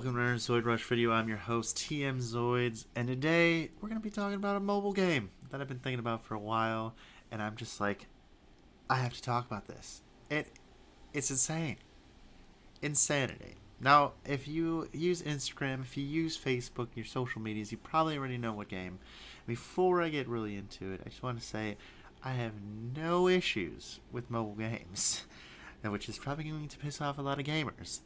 Welcome to another ZoidRush video. I'm your host, Tmzoids, and today we're going to be talking about a mobile game that I've been thinking about for a while, and I'm just like, I have to talk about this. It's insane. Insanity. Now, if you use Instagram, if you use Facebook, your social medias, you probably already know what game. Before I get really into it, I just want to say I have no issues with mobile games, which is probably going to piss off a lot of gamers.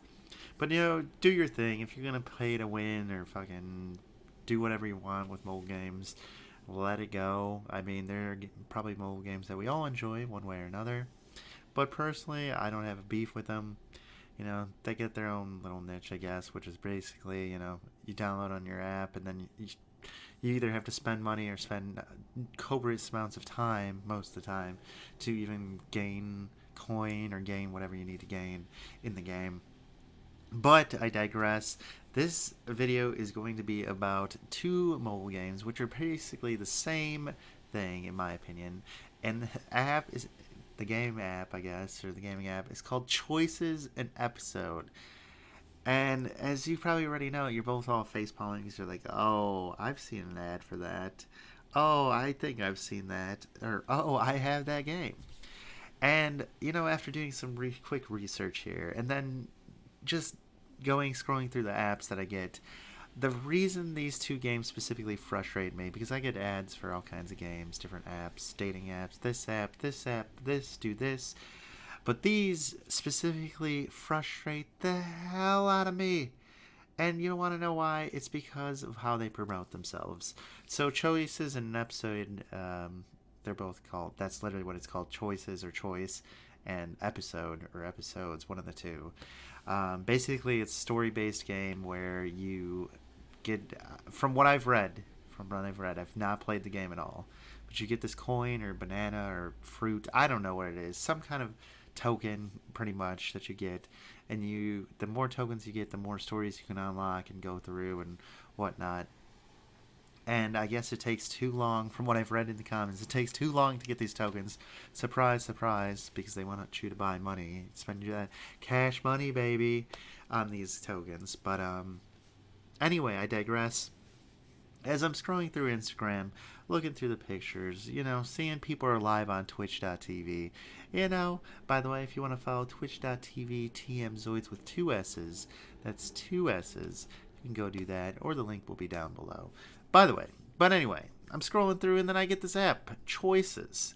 But, do your thing. If you're going to pay to win or fucking do whatever you want with mobile games, let it go. I mean, there are probably mobile games that we all enjoy one way or another. But personally, I don't have a beef with them. They get their own little niche, I guess, which is basically, you download on your app and then you either have to spend money or spend copious amounts of time, most of the time, to even gain coin or gain whatever you need to gain in the game. But I digress. This video is going to be about two mobile games, which are basically the same thing, in my opinion. And the game app, I guess, or the gaming app, is called Choices an Episode. And as you probably already know, you're both all facepalming because you're like, oh, I've seen an ad for that. Oh, I think I've seen that. Or, oh, I have that game. And, after doing some quick research here, and then just scrolling through the apps that I get, the reason these two games specifically frustrate me, because I get ads for all kinds of games, different apps, dating apps, this app, do this, but these specifically frustrate the hell out of me. And you don't want to know why? It's because of how they promote themselves. So Choices and an Episode, they're both called, that's literally what it's called, Choices or Choice, and Episode or Episodes, one of the two. Basically, it's a story-based game where you get, from what I've read, I've not played the game at all, but you get this coin or banana or fruit, I don't know what it is, some kind of token, pretty much, that you get, and the more tokens you get, the more stories you can unlock and go through and whatnot. And I guess it takes too long, from what I've read in the comments, it takes too long to get these tokens. Surprise, surprise, because they want you to buy money. Spend that cash money, baby, on these tokens. But anyway, I digress. As I'm scrolling through Instagram, looking through the pictures, seeing people are live on twitch.tv. By the way, if you want to follow twitch.tv Tmzoids with two S's, that's two S's, you can go do that, or the link will be down below. By the way, but anyway, I'm scrolling through and then I get this app, Choices.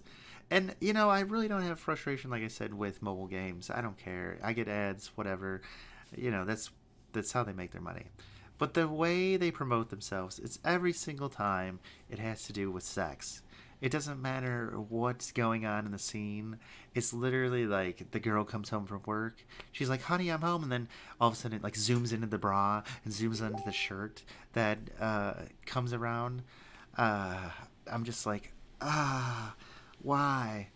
And, I really don't have frustration, like I said, with mobile games. I don't care. I get ads, whatever. That's how they make their money. But the way they promote themselves, it's every single time it has to do with sex. It doesn't matter what's going on in the scene. It's literally like the girl comes home from work. She's like, honey, I'm home. And then all of a sudden it like zooms into the bra and zooms onto the shirt that comes around. I'm just like, why?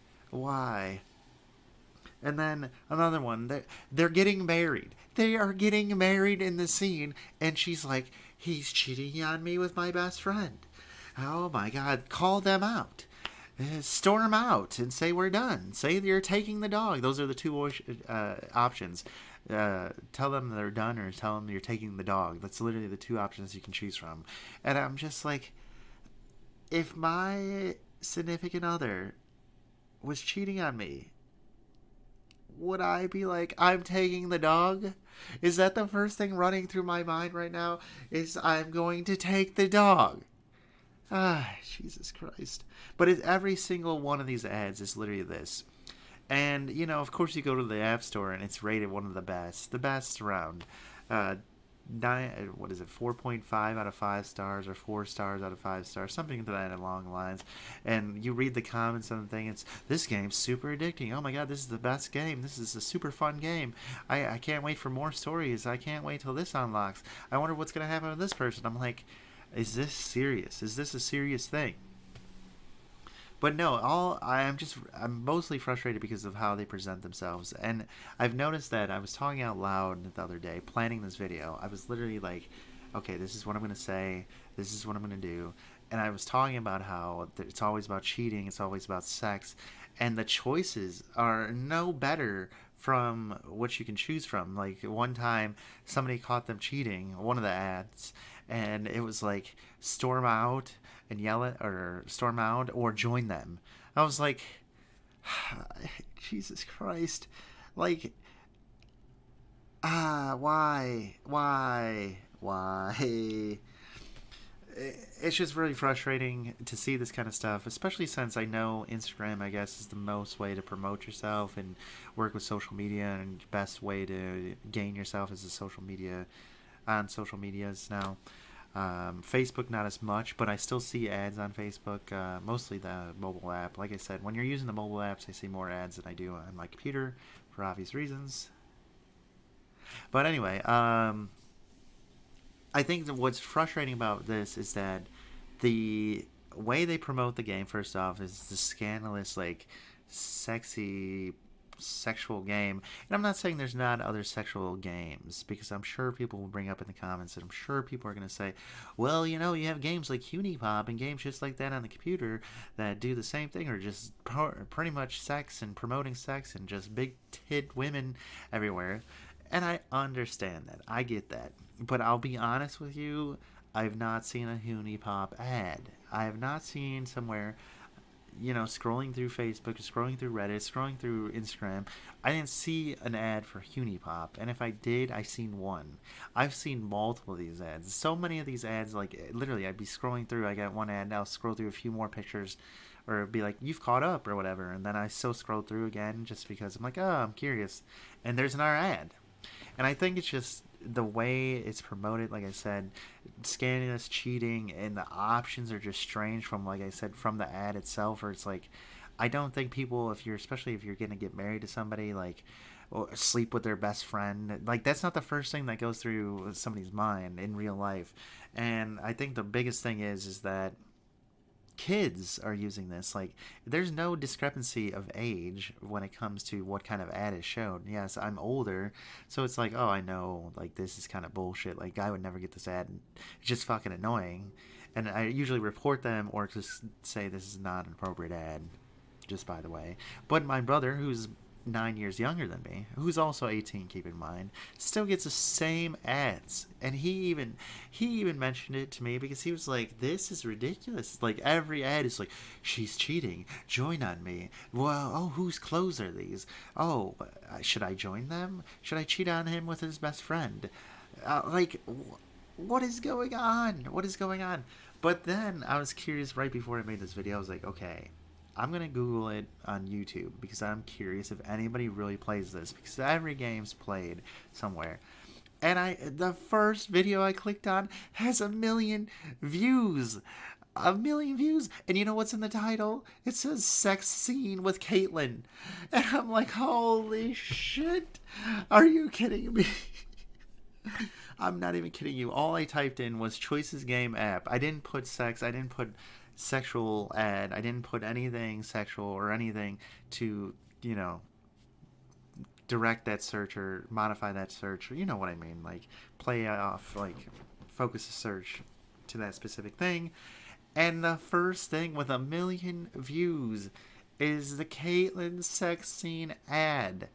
And then another one, they're getting married. They are getting married in the scene. And she's like, he's cheating on me with my best friend. Oh my God, call them out. Storm out and say we're done. Say you're taking the dog. Those are the two options. Tell them they're done or tell them you're taking the dog. That's literally the two options you can choose from. And I'm just like, if my significant other was cheating on me, would I be like, I'm taking the dog? Is that the first thing running through my mind right now? Is I'm going to take the dog? Jesus Christ. But every single one of these ads is literally this. And, of course you go to the App Store and it's rated one of the best around. 4.5 out of 5 stars or 4 stars out of 5 stars, something to that along the lines. And you read the comments on the thing, it's, this game's super addicting. Oh my God, this is the best game. This is a super fun game. I can't wait for more stories. I can't wait till this unlocks. I wonder what's going to happen with this person. I'm like, is this serious? Is this a serious thing? But no, I'm mostly frustrated because of how they present themselves. And I've noticed that I was talking out loud the other day, planning this video. I was literally like, okay, this is what I'm going to say. This is what I'm going to do. And I was talking about how it's always about cheating. It's always about sex. And the choices are no better from what you can choose from. Like one time, somebody caught them cheating, one of the ads, and it was like storm out and yell it, or storm out or join them. I was like, Jesus Christ, like, why? It's just really frustrating to see this kind of stuff, especially since I know Instagram, I guess, is the most way to promote yourself and work with social media, and best way to gain yourself is the social media, on social medias now. Facebook, not as much, but I still see ads on Facebook, mostly the mobile app. Like I said, when you're using the mobile apps, I see more ads than I do on my computer for obvious reasons. But anyway, I think that what's frustrating about this is that the way they promote the game, first off, is the scandalous, like, sexy, sexual game. And I'm not saying there's not other sexual games, because I'm sure people will bring up in the comments, and I'm sure people are going to say, well, you know, you have games like Unipop and games just like that on the computer that do the same thing, or just pretty much sex and promoting sex and just big tit women everywhere. And I understand that. I get that. But I'll be honest with you, I've not seen a Unipop ad. I have not seen somewhere, you know, scrolling through Facebook, scrolling through Reddit, scrolling through Instagram. I didn't see an ad for Unipop. And if I did, I seen one. I've seen multiple of these ads. So many of these ads, like, literally, I'd be scrolling through. I got one ad, and I'll scroll through a few more pictures, or be like, you've caught up, or whatever. And then I still scroll through again, just because I'm like, oh, I'm curious. And there's another ad. And I think it's just the way it's promoted, like I said, scandalous, cheating, and the options are just strange from, like I said, from the ad itself. Or it's like, I don't think people, especially if you're going to get married to somebody, like, or sleep with their best friend, like, that's not the first thing that goes through somebody's mind in real life. And I think the biggest thing is that kids are using this. Like, there's no discrepancy of age when it comes to what kind of ad is shown. Yes, I'm older, so it's like, oh, I know, like, this is kind of bullshit, like, I would never get this ad, it's just fucking annoying. And I usually report them, or just say this is not an appropriate ad, just by the way. But my brother, who's 9 years younger than me, who's also 18, keep in mind, still gets the same ads. And he even mentioned it to me, because he was like, this is ridiculous. Like, every ad is like, she's cheating, join on me. Well, oh, whose clothes are these? Oh, should I join them? Should I cheat on him with his best friend? Like, what is going on? What is going on? But then I was curious right before I made this video. I was like, okay, I'm going to Google it on YouTube, because I'm curious if anybody really plays this, because every game's played somewhere. And the first video I clicked on has 1 million views. 1 million views. And you know what's in the title? It says sex scene with Caitlyn. And I'm like, holy shit. Are you kidding me? I'm not even kidding you. All I typed in was Choices Game app. I didn't put sex. I didn't put sexual ad. I didn't put anything sexual or anything to, you know, direct that search or modify that search, or you know what I mean, like, play off, like, focus the search to that specific thing. And the first thing with 1 million views is the Caitlyn sex scene ad.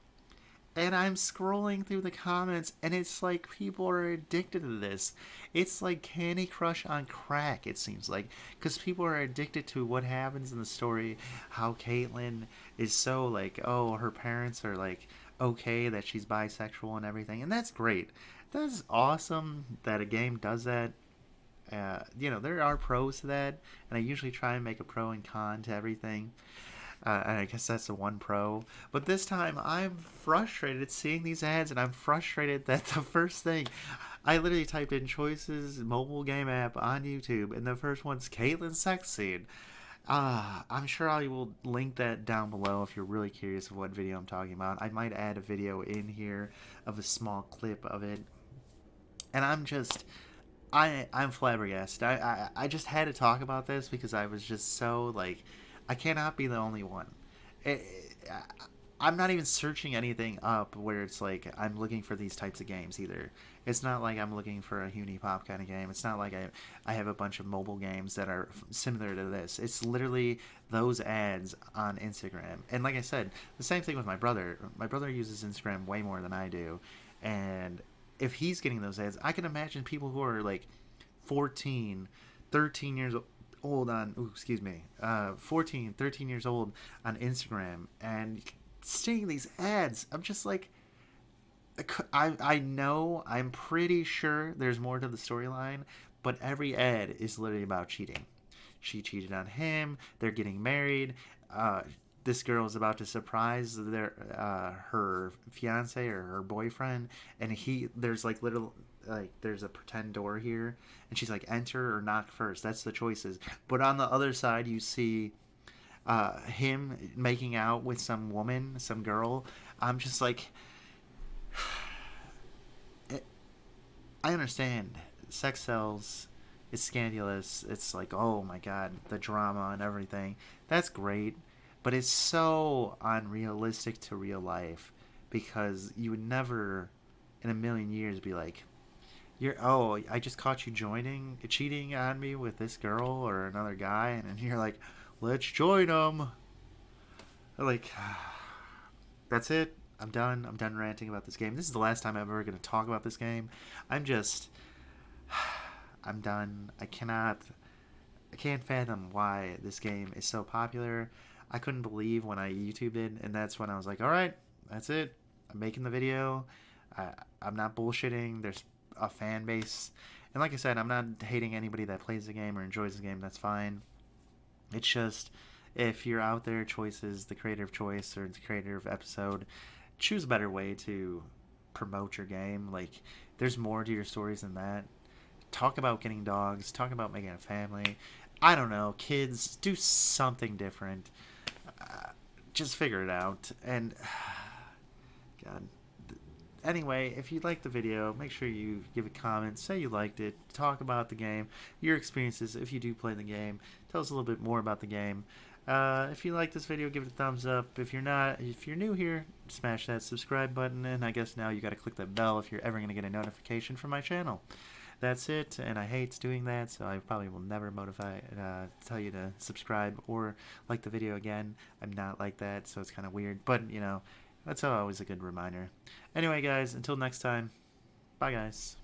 And I'm scrolling through the comments, and it's like people are addicted to this. It's like Candy Crush on crack, it seems like. Because people are addicted to what happens in the story. How Caitlyn is so, like, oh, her parents are, like, okay that she's bisexual and everything. And that's great. That's awesome that a game does that. You know, there are pros to that. And I usually try and make a pro and con to everything. And I guess that's the one pro. But this time, I'm frustrated seeing these ads, and I'm frustrated that the first thing, I literally typed in Choices mobile game app on YouTube, and the first one's Caitlyn sex scene. I'm sure I will link that down below if you're really curious of what video I'm talking about. I might add a video in here of a small clip of it. And I'm flabbergasted. I just had to talk about this, because I was just so, like, I cannot be the only one. I'm not even searching anything up where it's like I'm looking for these types of games either. It's not like I'm looking for a Huni Pop kind of game. It's not like I have a bunch of mobile games that are similar to this. It's literally those ads on Instagram. And like I said, the same thing with my brother. My brother uses Instagram way more than I do. And if he's getting those ads, I can imagine people who are like 14, 13 years old on, 14, 13 years old on Instagram and seeing these ads. I'm just like, I know, I'm pretty sure there's more to the storyline, but every ad is literally about cheating. She cheated on him. They're getting married. This girl is about to surprise her fiance or her boyfriend, and there's like little there's a pretend door here, and she's like, enter or knock first. That's the choices. But on the other side, you see him making out with some woman, some girl. I'm just like, I understand sex sells. It's scandalous. It's like, oh my god, the drama and everything. That's great, but it's so unrealistic to real life because you would never, in a million years, be like, I just caught you cheating on me with this girl or another guy, and you're like, let's join them. Like, that's it. I'm done. I'm done ranting about this game. This is the last time I'm ever going to talk about this game. I'm done. I can't fathom why this game is so popular. I couldn't believe when I YouTubed it, and that's when I was like, all right, that's it. I'm making the video. I'm not bullshitting. There's a fan base. And like I said, I'm not hating anybody that plays the game or enjoys the game. That's fine. It's just, if you're out there, choices, the creator of choice or the creator of episode, choose a better way to promote your game. Like, there's more to your stories than that. Talk about getting dogs. Talk about making a family. I don't know. Kids, do something different. Just figure it out. And, God. Anyway, if you liked the video, make sure you give a comment, say you liked it, talk about the game, your experiences if you do play the game, tell us a little bit more about the game. If you like this video, give it a thumbs up. If you're new here, smash that subscribe button, and I guess now you gotta click that bell if you're ever gonna get a notification from my channel. That's it, and I hate doing that, so I probably will never tell you to subscribe or like the video again. I'm not like that, so it's kind of weird, but you know, that's always a good reminder. Anyway, guys, until next time, bye, guys.